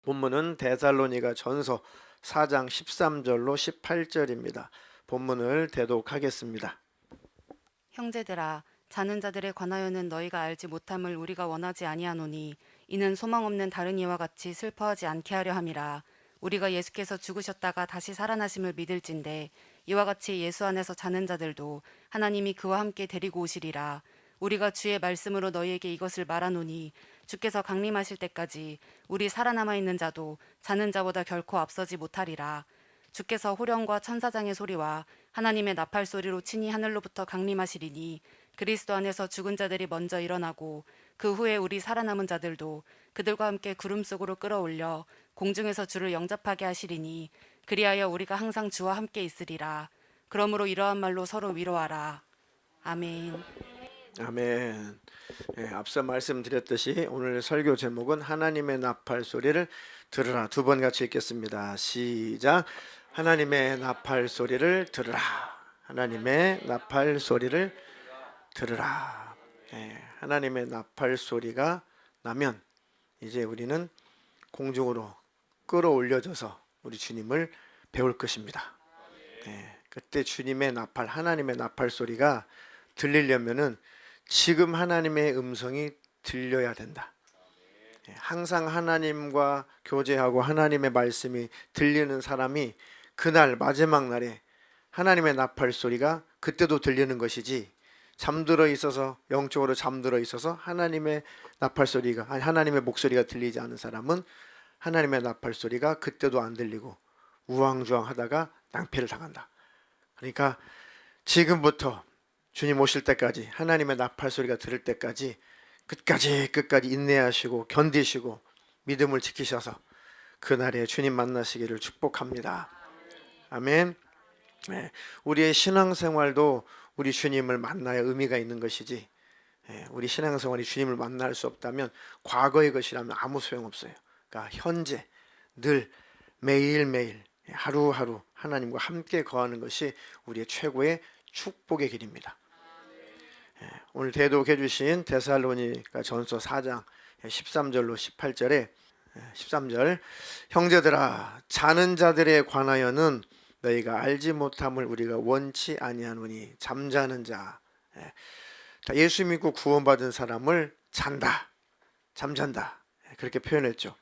본문은 데살로니가 전서 4장 13절로 18절입니다. 본문을 대독하겠습니다. 형제들아, 자는 자들에 관하여는 너희가 알지 못함을 우리가 원하지 아니하노니 이는 소망 없는 다른 이와 같이 슬퍼하지 않게 하려 함이라. 우리가 예수께서 죽으셨다가 다시 살아나심을 믿을진대 이와 같이 예수 안에서 자는 자들도 하나님이 그와 함께 데리고 오시리라. 우리가 주의 말씀으로 너희에게 이것을 말하노니 주께서 강림하실 때까지 우리 살아남아 있는 자도 자는 자보다 결코 앞서지 못하리라. 주께서 호령과 천사장의 소리와 하나님의 나팔 소리로 친히 하늘로부터 강림하시리니 그리스도 안에서 죽은 자들이 먼저 일어나고 그 후에 우리 살아남은 자들도 그들과 함께 구름 속으로 끌어올려 공중에서 주를 영접하게 하시리니 그리하여 우리가 항상 주와 함께 있으리라. 그러므로 이러한 말로 서로 위로하라. 아멘. 아멘. 앞서 말씀드렸듯이 오늘 설교 제목은 하나님의 나팔 소리를 들으라. 두 번 같이 읽겠습니다. 시작. 하나님의 나팔 소리를 들으라. 하나님의 나팔 소리를 들으라. 하나님의 나팔 소리가 나면 이제 우리는 공중으로 끌어올려져서 우리 주님을 배울 것입니다. 그때 주님의 나팔, 하나님의 나팔 소리가 들리려면은 지금 하나님의 음성이 들려야 된다. 항상 하나님과 교제하고 하나님의 말씀이 들리는 사람이 그날 마지막 날에 하나님의 나팔 소리가 그때도 들리는 것이지, 잠들어 있어서 영적으로 잠들어 있어서 하나님의 나팔 소리가, 하나님의 목소리가 들리지 않은 사람은 하나님의 나팔 소리가 그때도 안 들리고 우왕좌왕 하다가 낭패를 당한다. 그러니까 지금부터 주님 오실 때까지, 하나님의 나팔 소리가 들을 때까지 끝까지 인내하시고 견디시고 믿음을 지키셔서 그날에 주님 만나시기를 축복합니다. 아멘. 우리의 신앙생활도 우리 주님을 만나야 의미가 있는 것이지, 우리 신앙생활이 주님을 만날 수 없다면 과거의 것이라면 아무 소용없어요. 그러니까 현재 늘 매일매일 하루하루 하나님과 함께 거하는 것이 우리의 최고의 축복의 길입니다. 오늘 대독해 주신 데살로니가 전서 4장 13절로 18절에 13절, 형제들아, 자는 자들에 관하여는 너희가 알지 못함을 우리가 원치 아니하노니. 잠자는 자, 예수 믿고 구원받은 사람을 잔다, 잠잔다, 그렇게 표현했죠.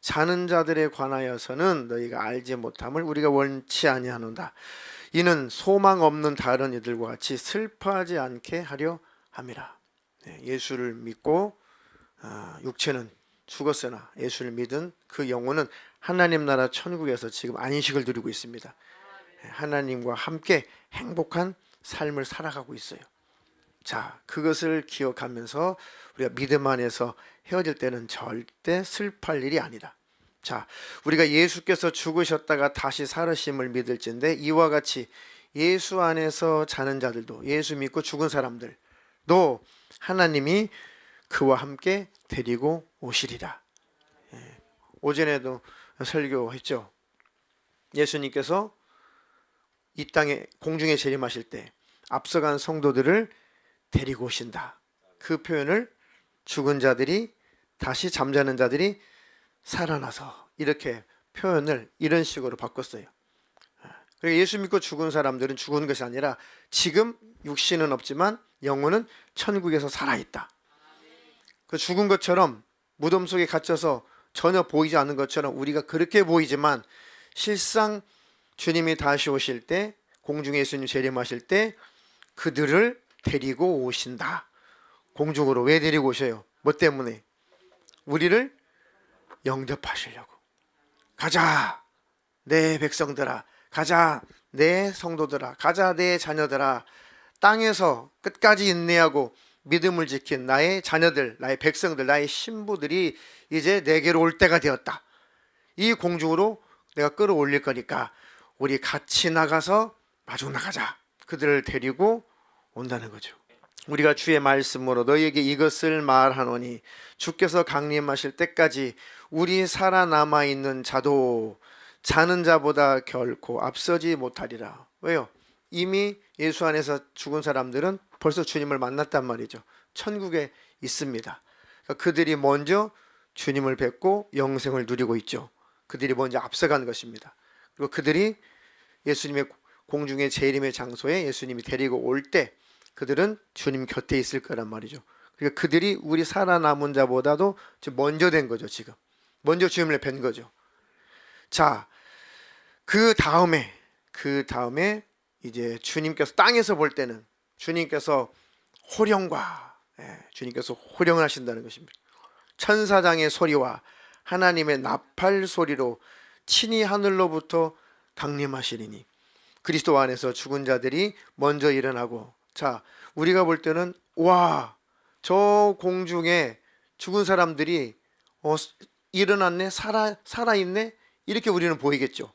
자는 자들에 관하여서는 너희가 알지 못함을 우리가 원치 아니하노다. 이는 소망 없는 다른 이들과 같이 슬퍼하지 않게 하려 함이라. 예수를 믿고 육체는 죽었으나 예수를 믿은 그 영혼은 하나님 나라 천국에서 지금 안식을 누리고 있습니다. 하나님과 함께 행복한 삶을 살아가고 있어요. 자, 그것을 기억하면서 우리가 믿음 안에서 헤어질 때는 절대 슬퍼할 일이 아니다. 자, 우리가 예수께서 죽으셨다가 다시 살으심을 믿을진데 이와 같이 예수 안에서 자는 자들도, 예수 믿고 죽은 사람들도 하나님이 그와 함께 데리고 오시리라. 오전에도 설교했죠. 예수님께서 이 땅에 공중에 재림하실 때 앞서간 성도들을 데리고 오신다. 그 표현을 죽은 자들이 다시 잠자는 자들이 살아나서, 이렇게 표현을 이런 식으로 바꿨어요. 그러니까 예수 믿고 죽은 사람들은 죽은 것이 아니라 지금 육신은 없지만 영혼은 천국에서 살아있다. 그 죽은 것처럼 무덤 속에 갇혀서 전혀 보이지 않는 것처럼 우리가 그렇게 보이지만 실상 주님이 다시 오실 때, 공중에 예수님 재림하실 때 그들을 데리고 오신다. 공중으로. 왜 데리고 오셔요? 뭐 때문에? 우리를 영접하시려고. 가자 내 백성들아, 가자 내 성도들아, 가자 내 자녀들아. 땅에서 끝까지 인내하고 믿음을 지킨 나의 자녀들, 나의 백성들, 나의 신부들이 이제 내게로 올 때가 되었다. 이 공중으로 내가 끌어올릴 거니까 우리 같이 나가서 마중 나가자. 그들을 데리고 온다는 거죠. 우리가 주의 말씀으로 너희에게 이것을 말하노니 주께서 강림하실 때까지 우리 살아남아 있는 자도 자는 자보다 결코 앞서지 못하리라. 왜요? 이미 예수 안에서 죽은 사람들은 벌써 주님을 만났단 말이죠. 천국에 있습니다. 그러니까 그들이 먼저 주님을 뵙고 영생을 누리고 있죠. 그들이 먼저 앞서간 것입니다. 그리고 그들이 예수님의 공중의 재림의 장소에 예수님이 데리고 올 때 그들은 주님 곁에 있을 거란 말이죠. 그러니까 그들이 우리 살아남은 자보다도 지금 먼저 된 거죠. 지금 먼저 주님을 뵌 거죠. 자, 그 다음에 이제 주님께서 땅에서 볼 때는 주님께서 주님께서 호령을 하신다는 것입니다. 천사장의 소리와 하나님의 나팔 소리로 친히 하늘로부터 강림하시리니 그리스도 안에서 죽은 자들이 먼저 일어나고, 자, 우리가 볼 때는 와, 저 공중에 죽은 사람들이 일어났네, 살아있네, 이렇게 우리는 보이겠죠.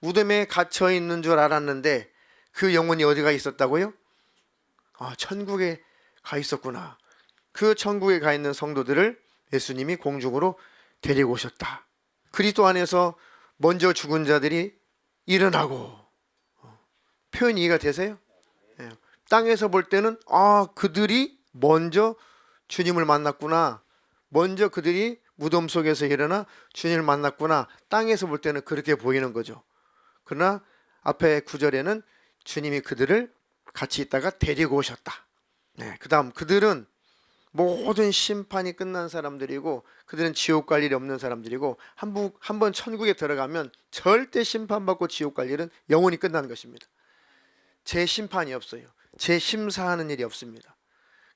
무덤에 갇혀 있는 줄 알았는데 그 영혼이 어디가 있었다고요? 천국에 가 있었구나. 그 천국에 가 있는 성도들을 예수님이 공중으로 데리고 오셨다. 그리스도 안에서 먼저 죽은 자들이 일어나고, 표현 이해가 되세요? 땅에서 볼 때는 그들이 먼저 주님을 만났구나, 먼저 그들이 무덤 속에서 일어나 주님을 만났구나, 땅에서 볼 때는 그렇게 보이는 거죠. 그러나 앞에 9절에는 주님이 그들을 같이 있다가 데리고 오셨다. 그 다음 그들은 모든 심판이 끝난 사람들이고 그들은 지옥 갈 일이 없는 사람들이고 한번 천국에 들어가면 절대 심판받고 지옥 갈 일은 영원히 끝난 것입니다. 재심판이 없어요. 재심사하는 일이 없습니다.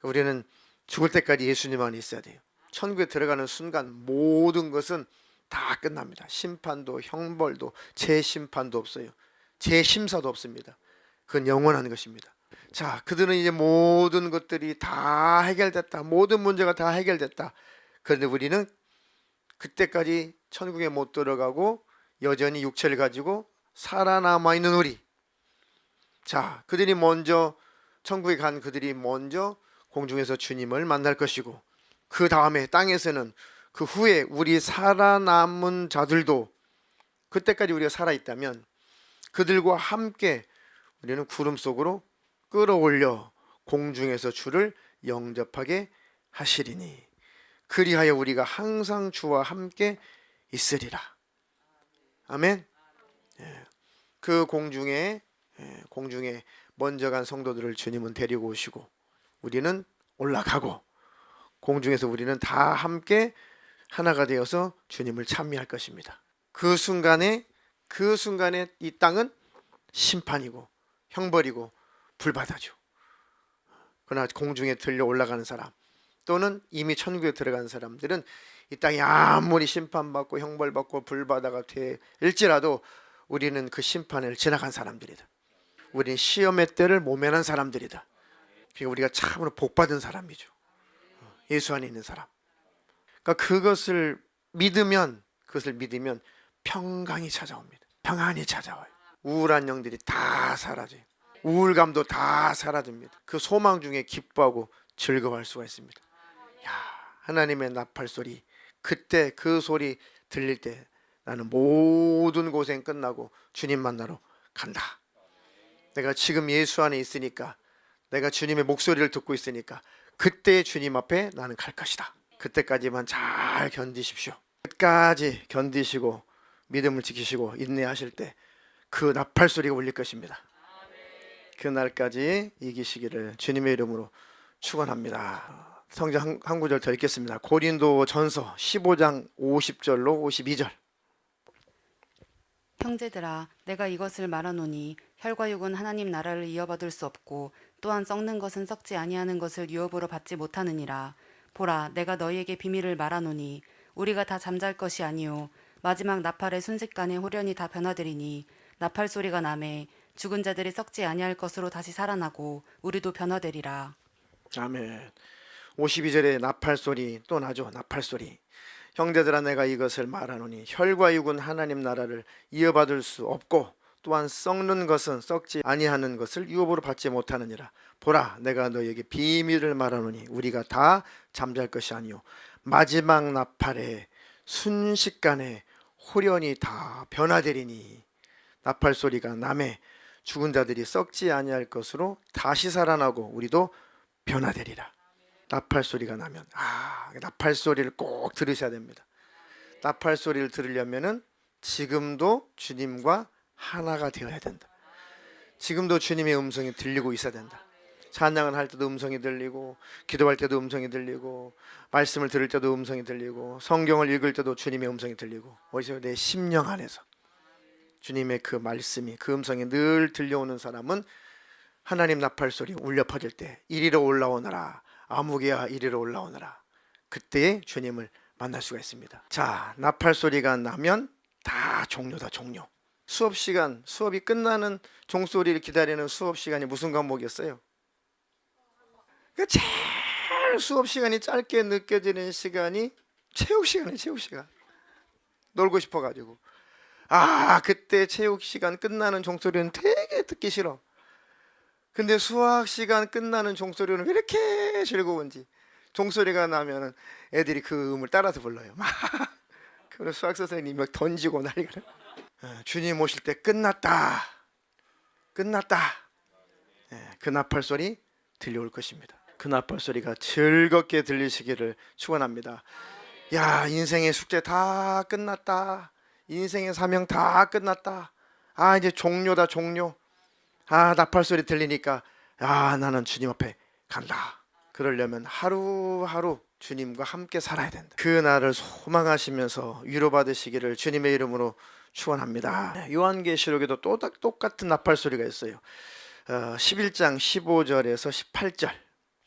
우리는 죽을 때까지 예수님 안에 있어야 돼요. 천국에 들어가는 순간 모든 것은 다 끝납니다. 심판도 형벌도 재심판도 없어요. 재심사도 없습니다. 그건 영원한 것입니다. 자, 그들은 이제 모든 것들이 다 해결됐다. 모든 문제가 다 해결됐다. 그런데 우리는 그때까지 천국에 못 들어가고 여전히 육체를 가지고 살아남아 있는 우리. 자, 그들이 먼저 천국에 간 그들이 먼저 공중에서 주님을 만날 것이고, 그 다음에 땅에서는 그 후에 우리 살아남은 자들도, 그때까지 우리가 살아있다면 그들과 함께 우리는 구름 속으로 끌어올려 공중에서 주를 영접하게 하시리니 그리하여 우리가 항상 주와 함께 있으리라. 아멘. 그 공중에 먼저 간 성도들을 주님은 데리고 오시고 우리는 올라가고 공중에서 우리는 다 함께 하나가 되어서 주님을 찬미할 것입니다. 그 순간에 이 땅은 심판이고 형벌이고 불바다죠. 그러나 공중에 들려 올라가는 사람 또는 이미 천국에 들어간 사람들은 이 땅이 아무리 심판받고 형벌받고 불바다가 될지라도 우리는 그 심판을 지나간 사람들이다. 우리는 시험의 때를 모면한 사람들이다. 그러니까 우리가 참으로 복받은 사람이죠. 예수 안에 있는 사람. 그러니까 그것을 믿으면 평강이 찾아옵니다. 평안이 찾아와요. 우울한 영들이 다 사라져요. 우울감도 다 사라집니다. 그 소망 중에 기뻐하고 즐거워할 수가 있습니다. 하나님의 나팔 소리, 그때 그 소리 들릴 때 나는 모든 고생 끝나고 주님 만나러 간다. 내가 지금 예수 안에 있으니까, 내가 주님의 목소리를 듣고 있으니까 그때 주님 앞에 나는 갈 것이다. 그때까지만 잘 견디십시오. 끝까지 견디시고 믿음을 지키시고 인내하실 때 그 나팔 소리가 울릴 것입니다. 그날까지 이기시기를 주님의 이름으로 축원합니다. 성경 한 구절 더 읽겠습니다. 고린도전서 15장 50절로 52절. 형제들아, 내가 이것을 말하노니 혈과 육은 하나님 나라를 이어받을 수 없고 또한 썩는 것은 썩지 아니하는 것을 유업으로 받지 못하느니라. 보라, 내가 너희에게 비밀을 말하노니 우리가 다 잠잘 것이 아니요 마지막 나팔의 순식간에 호련히 다 변화되리니 나팔 소리가 나매 죽은 자들이 썩지 아니할 것으로 다시 살아나고 우리도 변화되리라. 아멘. 52절에 나팔 소리 또 나죠. 나팔 소리. 형제들아, 내가 이것을 말하노니 혈과 육은 하나님 나라를 이어받을 수 없고 또한 썩는 것은 썩지 아니하는 것을 유업으로 받지 못하느니라. 보라, 내가 너희에게 비밀을 말하노니 우리가 다 잠잘 것이 아니요 마지막 나팔에 순식간에 호련히 다 변화되리니 나팔 소리가 나매 죽은 자들이 썩지 아니할 것으로 다시 살아나고 우리도 변화되리라. 나팔 소리가 나면 나팔 소리를 꼭 들으셔야 됩니다. 나팔 소리를 들으려면은 지금도 주님과 하나가 되어야 된다. 지금도 주님의 음성이 들리고 있어야 된다. 찬양을 할 때도 음성이 들리고, 기도할 때도 음성이 들리고, 말씀을 들을 때도 음성이 들리고, 성경을 읽을 때도 주님의 음성이 들리고, 어디서? 내 심령 안에서 주님의 그 말씀이, 그 음성이 늘 들려오는 사람은 하나님 나팔 소리 울려 퍼질 때 이리로 올라오너라, 아무개야 이리로 올라오너라, 그때에 주님을 만날 수가 있습니다. 자, 나팔 소리가 나면 다 종료다. 종료. 수업이 끝나는 종소리를 기다리는 수업 시간이 무슨 과목이었어요? 그러니까 제일 수업 시간이 짧게 느껴지는 시간이 체육 시간이에요. 체육 시간. 놀고 싶어가지고. 그때 체육 시간 끝나는 종소리는 되게 듣기 싫어. 근데 수학 시간 끝나는 종소리는 왜 이렇게 즐거운지. 종소리가 나면은 애들이 그 음을 따라서 불러요. 그래서 수학 선생님이 막 던지고 난리가. 주님 오실 때 끝났다. 그 나팔 소리 들려올 것입니다. 그 나팔 소리가 즐겁게 들리시기를 축원합니다. 야, 인생의 숙제 다 끝났다. 인생의 사명 다 끝났다. 이제 종료다. 종료. 나팔 소리 들리니까 나는 주님 앞에 간다. 그러려면 하루하루 주님과 함께 살아야 된다. 그 날을 소망하시면서 위로받으시기를 주님의 이름으로 축원합니다. 요한계시록에도 또 똑같은 나팔 소리가 있어요. 11장 15절에서 18절.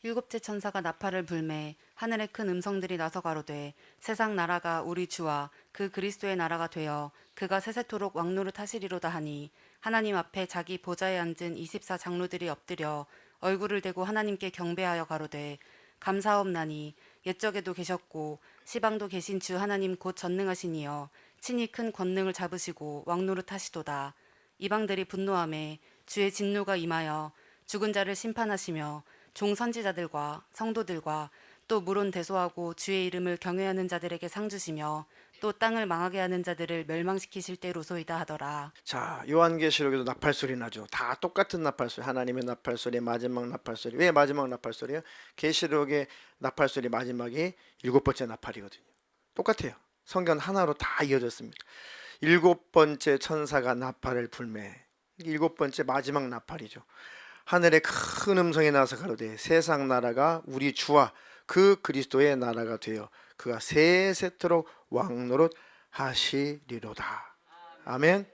일곱째 천사가 나팔을 불매 하늘에 큰 음성들이 나서 가로되 세상 나라가 우리 주와 그 그리스도의 나라가 되어 그가 세세토록 왕노릇 하시리로다 하니 하나님 앞에 자기 보좌에 앉은 24 장로들이 엎드려 얼굴을 대고 하나님께 경배하여 가로되 감사옵나니 옛적에도 계셨고 시방도 계신 주 하나님 곧 전능하시니여 친히 큰 권능을 잡으시고 왕노릇 하시도다. 이방들이 분노하매 주의 진노가 임하여 죽은 자를 심판하시며 종 선지자들과 성도들과 또 물론 대소하고 주의 이름을 경외하는 자들에게 상 주시며 또 땅을 망하게 하는 자들을 멸망시키실 때로소이다 하더라. 자, 요한계시록에도 나팔 소리 나죠. 다 똑같은 나팔 소리. 하나님의 나팔 소리, 마지막 나팔 소리. 왜 마지막 나팔 소리예요? 계시록의 나팔 소리 마지막이 7번째 나팔이거든요. 똑같아요. 성경 하나로 다 이어졌습니다. 7번째 천사가 나팔을 불매. 7번째 마지막 나팔이죠. 하늘에 큰 음성이 나서 가로되 세상 나라가 우리 주와 그 그리스도의 나라가 되어 그가 세세토록 왕노릇 하시리로다. 아멘.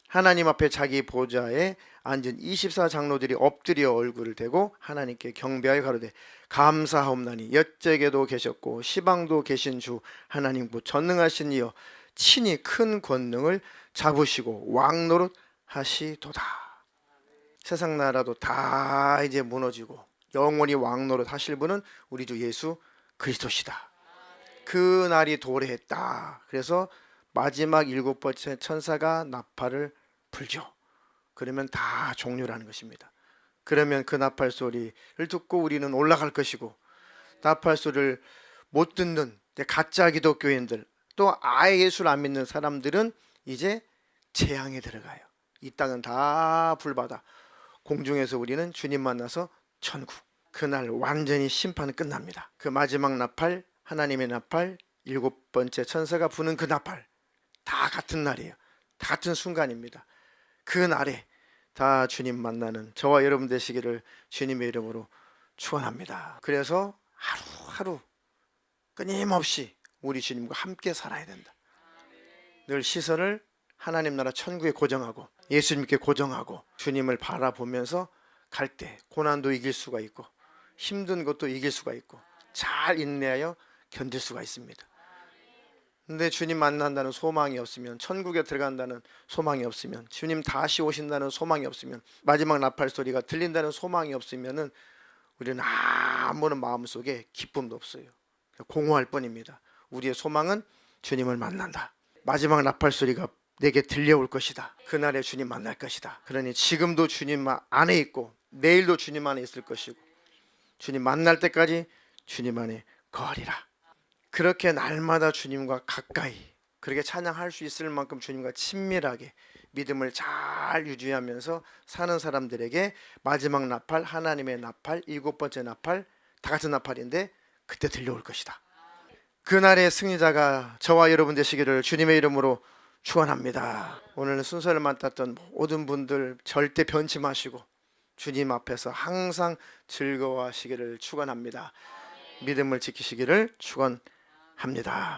하나님 앞에 자기 보좌에 앉은 24 장로들이 엎드려 얼굴을 대고 하나님께 경배하여 가로되 감사하옵나니 옛적에도 계셨고 시방도 계신 주 하나님 곧 전능하신 이여 친히 큰 권능을 잡으시고 왕노릇 하시도다. 세상 나라도 다 이제 무너지고 영원히 왕노릇 하실 분은 우리 주 예수 그리스도시다. 그 날이 도래했다. 그래서 마지막 7번째 천사가 나팔을 불죠. 그러면 다 종료라는 것입니다. 그러면 그 나팔 소리를 듣고 우리는 올라갈 것이고, 나팔 소리를 못 듣는 가짜 기독교인들, 또 아예 예수를 안 믿는 사람들은 이제 재앙에 들어가요. 이 땅은 다 불바다. 공중에서 우리는 주님 만나서 천국. 그날 완전히 심판은 끝납니다. 그 마지막 나팔, 하나님의 나팔, 7번째 천사가 부는 그 나팔, 다 같은 날이에요. 다 같은 순간입니다. 그 날에 다 주님 만나는 저와 여러분 되시기를 주님의 이름으로 축원합니다. 그래서 하루하루 끊임없이 우리 주님과 함께 살아야 된다. 늘 시선을 하나님 나라 천국에 고정하고 예수님께 고정하고 주님을 바라보면서 갈 때 고난도 이길 수가 있고 힘든 것도 이길 수가 있고 잘 인내하여 견딜 수가 있습니다. 근데 주님 만난다는 소망이 없으면, 천국에 들어간다는 소망이 없으면, 주님 다시 오신다는 소망이 없으면, 마지막 나팔 소리가 들린다는 소망이 없으면은 우리는 아무런 마음속에 기쁨도 없어요. 공허할 뿐입니다. 우리의 소망은 주님을 만난다. 마지막 나팔 소리가 내게 들려올 것이다. 그날에 주님 만날 것이다. 그러니 지금도 주님 안에 있고 내일도 주님 안에 있을 것이고 주님 만날 때까지 주님 안에 거하리라. 그렇게 날마다 주님과 가까이, 그렇게 찬양할 수 있을 만큼 주님과 친밀하게 믿음을 잘 유지하면서 사는 사람들에게 마지막 나팔, 하나님의 나팔, 일곱 번째 나팔, 다 같은 나팔인데 그때 들려올 것이다. 그날의 승리자가 저와 여러분 되시기를 주님의 이름으로 축원합니다. 오늘 순서를 맡았던 모든 분들 절대 변치 마시고 주님 앞에서 항상 즐거워하시기를 축원합니다. 믿음을 지키시기를 축원합니다.